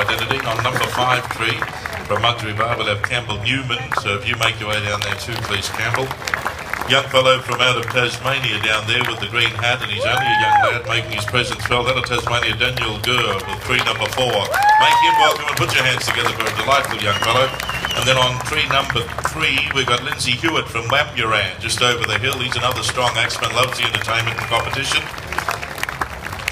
identity. On number 5 tree from Mudgee Bar, we'll have Campbell Newman. So if you make your way down there too, please, Campbell. Young fellow from out of Tasmania down there with the green hat, and he's only a young lad making his presence felt. Out of Tasmania, Daniel Gurr with tree number 4. Make him welcome and put your hands together for a delightful young fellow. And then on tree number 3, we've got Lindsay Hewitt from Wamuran, just over the hill. He's another strong axeman, loves the entertainment and competition.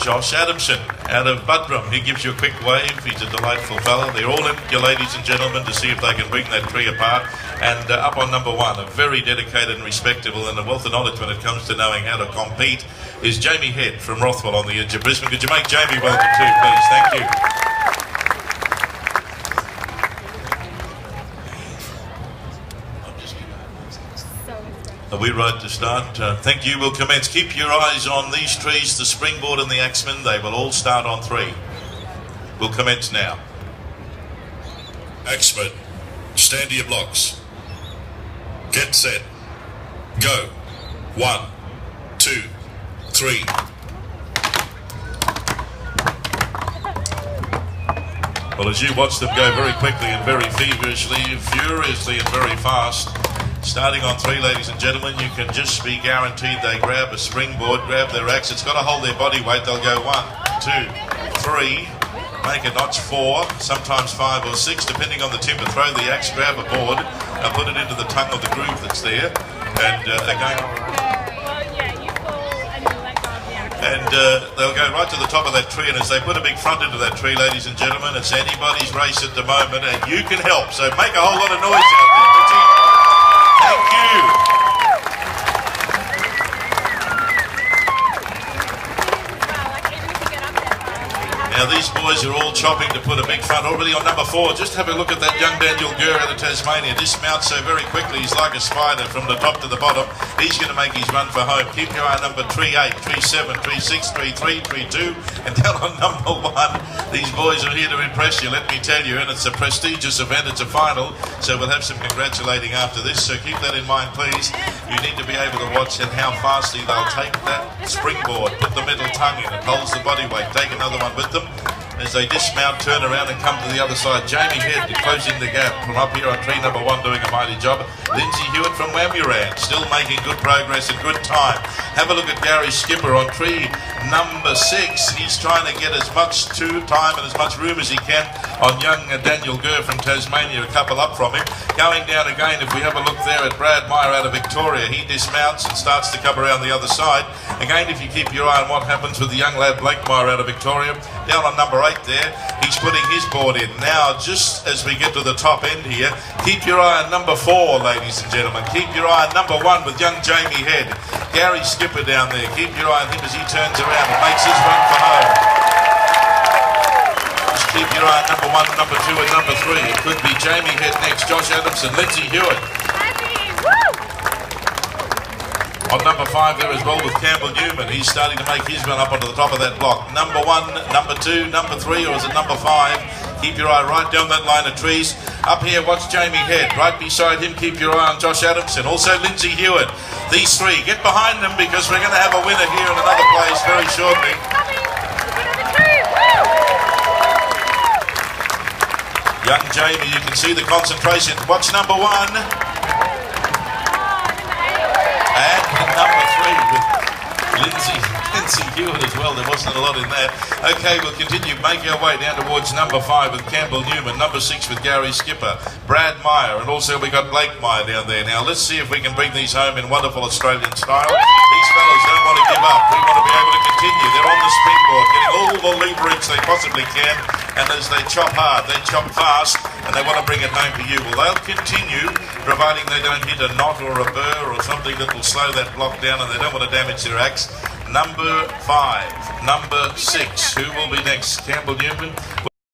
Josh Adamson out of Budrum, he gives you a quick wave. He's a delightful fellow. They're all in, you ladies and gentlemen, to see if they can bring that tree apart. And up on number 1, a very dedicated and respectable and a wealth of knowledge when it comes to knowing how to compete, is Jamie Head from Rothwell on the edge of Brisbane. Could you make Jamie welcome too, please? Thank you. Are we right to start? Thank you. We'll commence. Keep your eyes on these trees, the springboard and the axemen. They will all start on 3. We'll commence now. Axemen, stand to your blocks. Get set. Go. 1, 2, 3. Well, as you watch them go very quickly and very feverishly, furiously and very fast, starting on 3, ladies and gentlemen, you can just be guaranteed they grab a springboard, grab their axe. It's got to hold their body weight. They'll go 1, 2, 3, make a notch 4, sometimes 5 or 6, depending on the timber. Throw the axe, grab a board, and put it into the tongue of the groove that's there. And again, they'll go right to the top of that tree. And as they put a big front into that tree, ladies and gentlemen, it's anybody's race at the moment, and you can help. So make a whole lot of noise out there, Richie. Thank you. Now these boys are all chopping to put a big front. Already on number 4, just have a look at that young Daniel Gurr out of Tasmania. Dismounts so very quickly, he's like a spider from the top to the bottom. He's going to make his run for home. Keep your eye on number 3, 8, 3, 7, 3, 6, 3, 3, 3, 2. And down on number 1, these boys are here to impress you, let me tell you. And it's a prestigious event, it's a final. So we'll have some congratulating after this. So keep that in mind, please. You need to be able to watch and how fastly they'll take that springboard, put the middle tongue in, it holds the body weight. Take another one with them. As they dismount, turn around and come to the other side. Jamie Head closing the gap from up here on tree number 1, doing a mighty job. Lindsay Hewitt from Wamuran, still making good progress and good time. Have a look at Gary Skipper on tree number 6. He's trying to get as much time and as much room as he can on young Daniel Gurr from Tasmania, a couple up from him. Going down again, if we have a look there at Brad Meyer out of Victoria, he dismounts and starts to come around the other side. Again, if you keep your eye on what happens with the young lad Blake Meyer out of Victoria, down on number 8 there, he's putting his board in. Now, just as we get to the top end here, keep your eye on number 4, ladies and gentlemen. Keep your eye on number 1 with young Jamie Head. Gary Skipper down there. Keep your eye on him as he turns around and makes his run for home. Just keep your eye on number 1, number 2 and number 3. It could be Jamie Head next, Josh Adamson, Lindsay Hewitt. On number 5 there as well with Campbell Newman. He's starting to make his run up onto the top of that block. Number 1, number 2, number 3, or is it number 5? Keep your eye right down that line of trees. Up here, watch Jamie Head. Right beside him, keep your eye on Josh Adamson. Also Lindsay Hewitt. These 3, get behind them because we're going to have a winner here in another place very shortly. Young Jamie, you can see the concentration. Watch number 1. And number 3 with Lindsay Hewitt as well. There wasn't a lot in that. Okay, we'll continue. Make our way down towards number 5 with Campbell Newman, number 6 with Gary Skipper, Brad Meyer, and also we got Blake Meyer down there. Now let's see if we can bring these home in wonderful Australian style. These fellas don't want to give up. We want to be able to continue. They're on the springboard, getting all the leverage they possibly can. And as they chop hard, they chop fast, and they want to bring it home to you. Well, they'll continue, providing they don't hit a knot or a burr or something that will slow that block down, and they don't want to damage their axe. Number 5, number 6, who will be next? Campbell Newman.